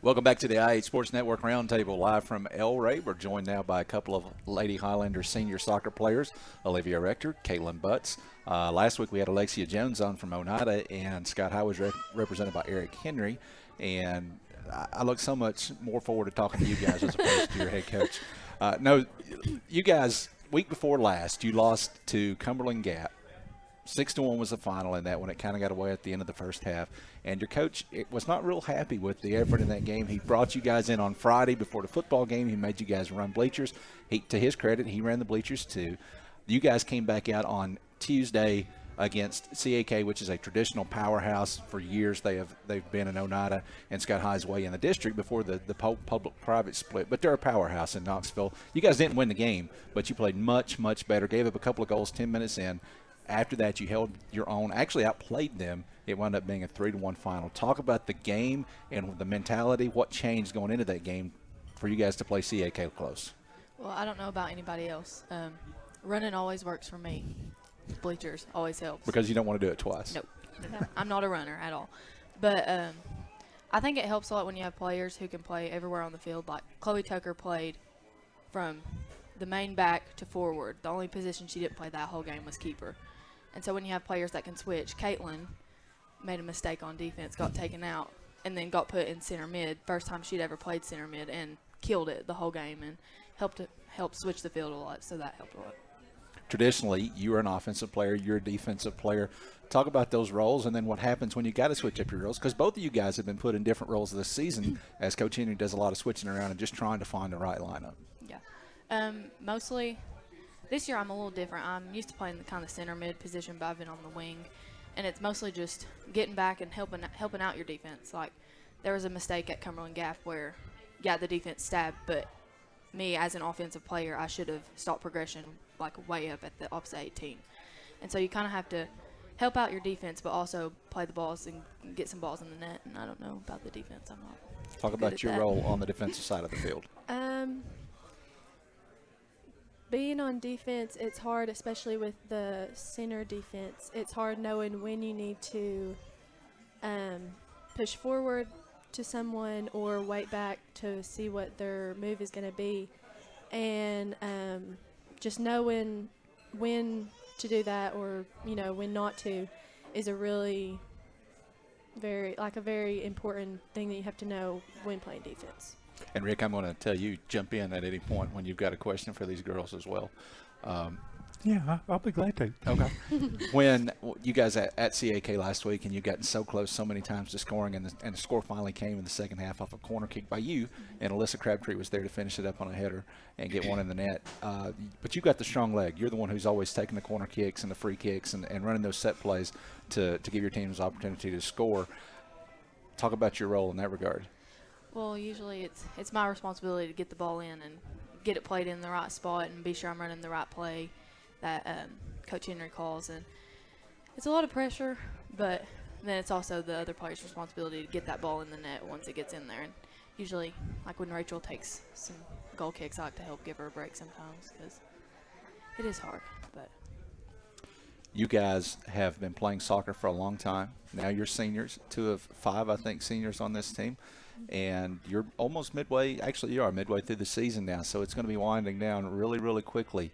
Welcome back to the IH Sports Network Roundtable, live from El Rey. We're joined now by a couple of Lady Highlanders senior soccer players, Olivia Rector, Kaitlyn Butts. Last week we had Alexia Jones on from Oneida, and Scott High was represented by Eric Henry. And I look so much more forward to talking to you guys as opposed to your head coach. No, you guys, week before last, you lost to Cumberland Gap. 6-1 was the final in that one. It kind of got away at the end of the first half. And your coach was not real happy with the effort in that game. He brought you guys in on Friday before the football game. He made you guys run bleachers. To his credit, he ran the bleachers too. You guys came back out on Tuesday against CAK, which is a traditional powerhouse. For years they've been in Oneida and Scott High's way in the district before the public-private split. But they're a powerhouse in Knoxville. You guys didn't win the game, but you played much, much better. Gave up a couple of goals 10 minutes in. After that, you held your own, actually outplayed them. It wound up being a 3-1 final. Talk about the game and the mentality. What changed going into that game for you guys to play CAK close? Well, I don't know about anybody else. Running always works for me. Bleachers always helps. Because you don't want to do it twice. Nope. I'm not a runner at all. But I think it helps a lot when you have players who can play everywhere on the field. Like Chloe Tucker played from the main back to forward. The only position she didn't play that whole game was keeper. And so when you have players that can switch, Kaitlyn made a mistake on defense, got taken out, and then got put in center mid. First time she'd ever played center mid, and killed it the whole game and helped switch the field a lot. So that helped a lot. Traditionally, you're an offensive player, you're a defensive player. Talk about those roles and then what happens when you got to switch up your roles, because both of you guys have been put in different roles this season as Coach Henry does a lot of switching around and just trying to find the right lineup. Yeah. Mostly this year I'm a little different. I'm used to playing the kind of center mid position, but I've been on the wing. And it's mostly just getting back and helping out your defense. Like, there was a mistake at Cumberland Gap where, yeah, the defense stabbed, but me as an offensive player, I should have stopped progression like way up at the opposite 18. And so you kind of have to help out your defense, but also play the balls and get some balls in the net. And I don't know about the defense. I'm not. Talk about your role on the defensive side of the field. Being on defense, it's hard, especially with the center defense. It's hard knowing when you need to push forward to someone or wait back to see what their move is going to be. And just knowing when to do that or, when not to is a really very important thing that you have to know when playing defense. And, Rick, I'm going to tell you, jump in at any point when you've got a question for these girls as well. Yeah, I'll be glad to. Okay. When you guys at CAK last week and you've gotten so close so many times to scoring, and the score finally came in the second half off a corner kick by you, and Alyssa Crabtree was there to finish it up on a header and get one in the net. But you've got the strong leg. You're the one who's always taking the corner kicks and the free kicks and running those set plays to give your teams opportunity to score. Talk about your role in that regard. Well, usually it's my responsibility to get the ball in and get it played in the right spot and be sure I'm running the right play that Coach Henry calls. And it's a lot of pressure, but then it's also the other player's responsibility to get that ball in the net once it gets in there. And usually, like when Rachel takes some goal kicks, I like to help give her a break sometimes because it is hard. But you guys have been playing soccer for a long time. Now you're seniors, 2 of 5, I think, seniors on this team. And you're almost midway. Actually, you are midway through the season now, so it's going to be winding down really, really quickly.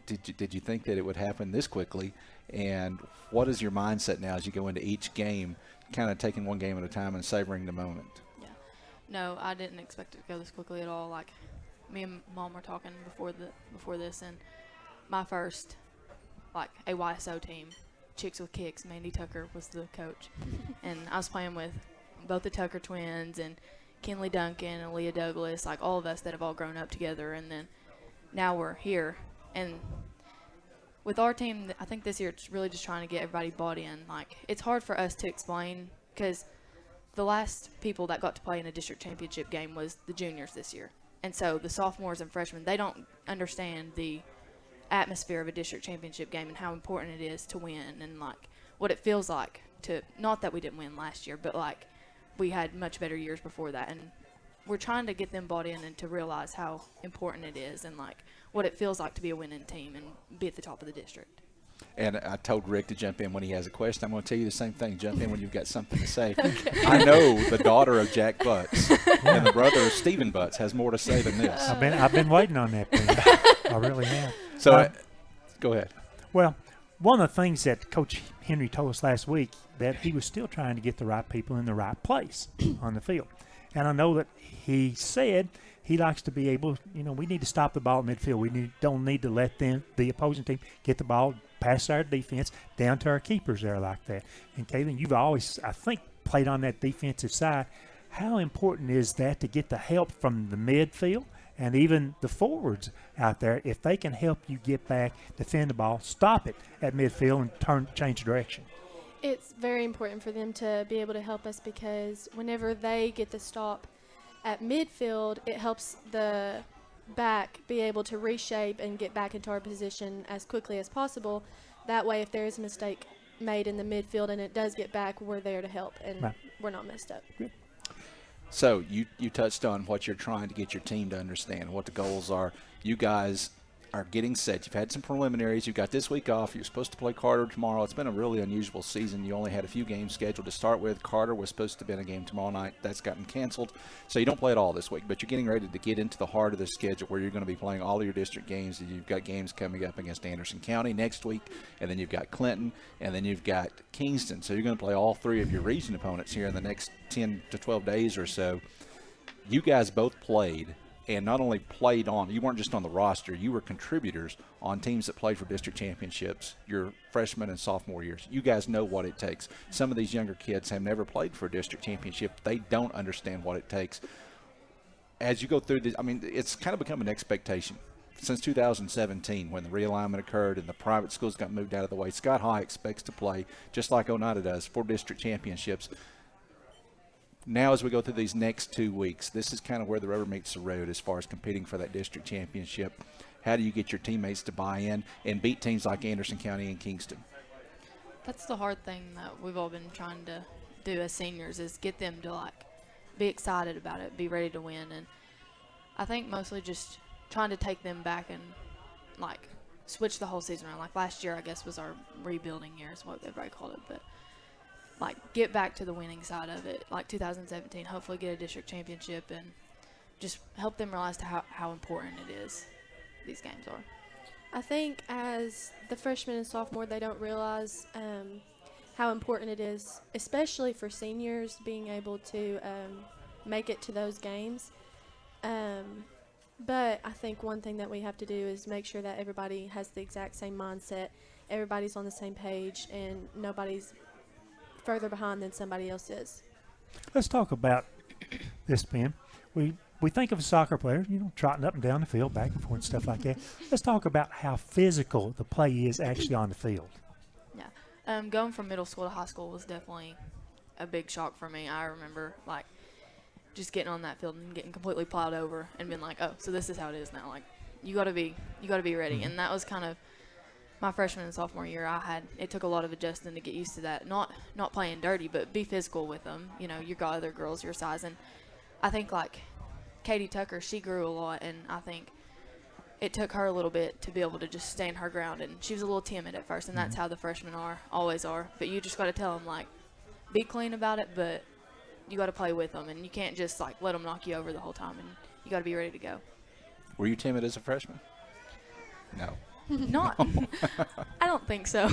Did you think that it would happen this quickly? And what is your mindset now as you go into each game, kind of taking one game at a time and savoring the moment? Yeah. No, I didn't expect it to go this quickly at all. Like, me and Mom were talking before this, and my first, AYSO team, Chicks with Kicks, Mandy Tucker was the coach. And I was playing with both the Tucker twins and Kinley Duncan and Leah Douglas, like all of us that have all grown up together. And then now we're here. And with our team, I think this year it's really just trying to get everybody bought in. Like, it's hard for us to explain because the last people that got to play in a district championship game was the juniors this year. And so the sophomores and freshmen, they don't understand the atmosphere of a district championship game and how important it is to win and, what it feels like to – not that we didn't win last year, but, we had much better years before that. And we're trying to get them bought in and to realize how important it is and, what it feels like to be a winning team and be at the top of the district. And I told Rick to jump in when he has a question. I'm going to tell you the same thing. Jump in when you've got something to say. Okay. I know the daughter of Jack Butts and the brother of Stephen Butts has more to say than this. I've been waiting on that thing. I really have. So, go ahead. Well, one of the things that Coach Henry told us last week, that he was still trying to get the right people in the right place on the field. And I know that he said he likes to be able, we need to stop the ball at midfield. We don't need to let the opposing team get the ball past our defense down to our keepers there like that. And Kaitlyn, you've always, I think, played on that defensive side. How important is that to get the help from the midfield and even the forwards out there? If they can help you get back, defend the ball, stop it at midfield and change direction. It's very important for them to be able to help us, because whenever they get the stop at midfield, it helps the back be able to reshape and get back into our position as quickly as possible. That way, if there is a mistake made in the midfield and it does get back, we're there to help and we're not messed up. Good. So you touched on what you're trying to get your team to understand, what the goals are. You guys are getting set. You've had some preliminaries. You've got this week off. You're supposed to play Carter tomorrow. It's been a really unusual season. You only had a few games scheduled to start with. Carter was supposed to be in a game tomorrow night. That's gotten canceled. So you don't play at all this week, but you're getting ready to get into the heart of the schedule where you're going to be playing all of your district games. You've got games coming up against Anderson County next week, and then you've got Clinton, and then you've got Kingston. So you're going to play all three of your region opponents here in the next 10 to 12 days or so. You guys both played, and not only played on, you weren't just on the roster, you were contributors on teams that played for district championships your freshman and sophomore years. You guys know what it takes. Some of these younger kids have never played for a district championship. They don't understand what it takes. As you go through this, it's kind of become an expectation. Since 2017, when the realignment occurred and the private schools got moved out of the way, Scott High expects to play, just like Oneida does, for district championships. Now, as we go through these next 2 weeks, this is kind of where the rubber meets the road as far as competing for that district championship. How do you get your teammates to buy in and beat teams like Anderson County and Kingston? That's the hard thing that we've all been trying to do as seniors, is get them to be excited about it, be ready to win. And I think mostly just trying to take them back and switch the whole season around. Like last year, I guess, was our rebuilding year, is what everybody called it. But get back to the winning side of it, like 2017, hopefully get a district championship, and just help them realize how important it is these games are. I think as the freshman and sophomore, they don't realize how important it is, especially for seniors, being able to make it to those games. But I think one thing that we have to do is make sure that everybody has the exact same mindset, everybody's on the same page, and nobody's further behind than somebody else is. Let's talk about this, Ben. We think of a soccer player, trotting up and down the field, back and forth and stuff like that. Let's talk about how physical the play is actually on the field. Yeah. Going from middle school to high school was definitely a big shock for me. I remember, just getting on that field and getting completely plowed over and being like, oh, so this is how it is now. You got to be ready. Mm-hmm. And that was kind of my freshman and sophomore year. It took a lot of adjusting to get used to that. Not playing dirty, but be physical with them. You got other girls your size, and I think Katie Tucker, she grew a lot, and I think it took her a little bit to be able to just stand her ground. And she was a little timid at first, and that's how the freshmen always are. But you just got to tell them be clean about it, but you got to play with them, and you can't just let them knock you over the whole time, and you got to be ready to go. Were you timid as a freshman? No. Not. I don't think so.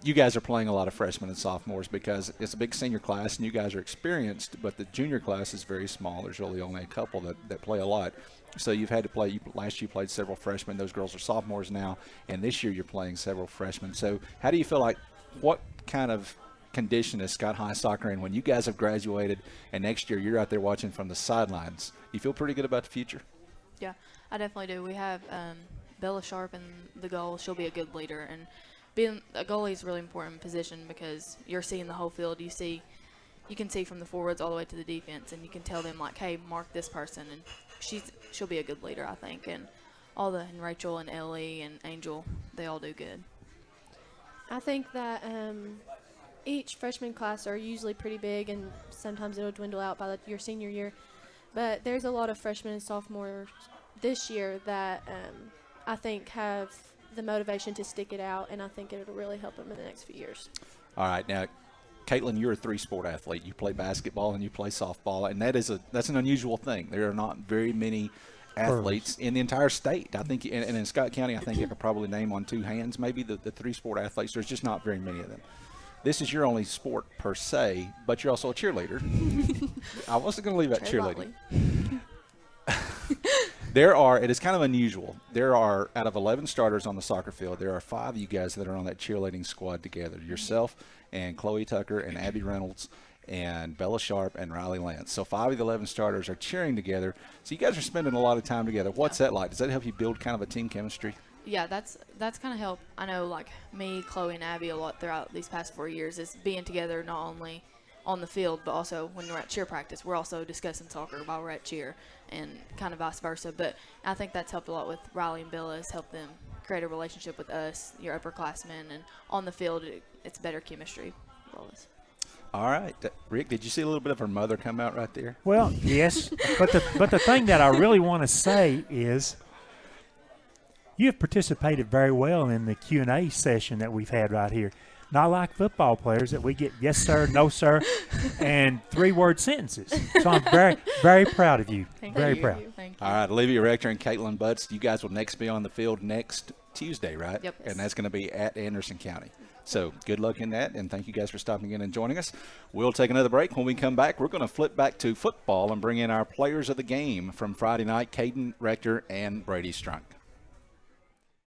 You guys are playing a lot of freshmen and sophomores because it's a big senior class and you guys are experienced, but the junior class is very small. There's really only a couple that play a lot. So you've had to play. Last year you played several freshmen. Those girls are sophomores now, and this year you're playing several freshmen. So how do you feel what kind of condition is Scott High soccer in when you guys have graduated and next year you're out there watching from the sidelines? You feel pretty good about the future? Yeah, I definitely do. We have Bella Sharp in the goal. She'll be a good leader, and being a goalie is a really important position because you're seeing the whole field. You can see from the forwards all the way to the defense, and you can tell them hey, mark this person, and she'll be a good leader, I think. And and Rachel and Ellie and Angel, they all do good. I think that each freshman class are usually pretty big, and sometimes it'll dwindle out by your senior year. But there's a lot of freshmen and sophomores this year that I think have the motivation to stick it out, and I think it'll really help them in the next few years. All right, now, Kaitlyn, you're a three-sport athlete. You play basketball and you play softball, and that's an unusual thing. There are not very many athletes in the entire state. I think, and in Scott County, I think you could probably name on two hands maybe the three-sport athletes. There's just not very many of them. This is your only sport per se, but you're also a cheerleader. I wasn't going to leave out cheerleading. It is kind of unusual. There are, out of 11 starters on the soccer field, there are 5 of you guys that are on that cheerleading squad together. Yourself and Chloe Tucker and Abby Reynolds and Bella Sharp and Riley Lance. So 5 of the 11 starters are cheering together. So you guys are spending a lot of time together. What's that like? Does that help you build kind of a team chemistry? Yeah, that's kind of helped. I know, like, me, Chloe, and Abby a lot throughout these past 4 years is being together not only on the field, but also when we're at cheer practice. We're also discussing soccer while we're at cheer and kind of vice versa. But I think that's helped a lot with Riley and Bella, has helped them create a relationship with us, your upperclassmen, and on the field it's better chemistry with all this. All right. Rick, did you see a little bit of her mother come out right there? Well, yes, but the thing that I really want to say is you have participated very well in the Q&A session that we've had right here. Not like football players that we get yes, sir, no, sir, and 3-word sentences. So I'm very, very proud of you. Very proud. Thank you. All right, Olivia Rector and Kaitlyn Butts, you guys will next be on the field next Tuesday, right? Yep. And that's going to be at Anderson County. So good luck in that, and thank you guys for stopping in and joining us. We'll take another break. When we come back, we're going to flip back to football and bring in our players of the game from Friday night, Caden Rector and Brady Strunk.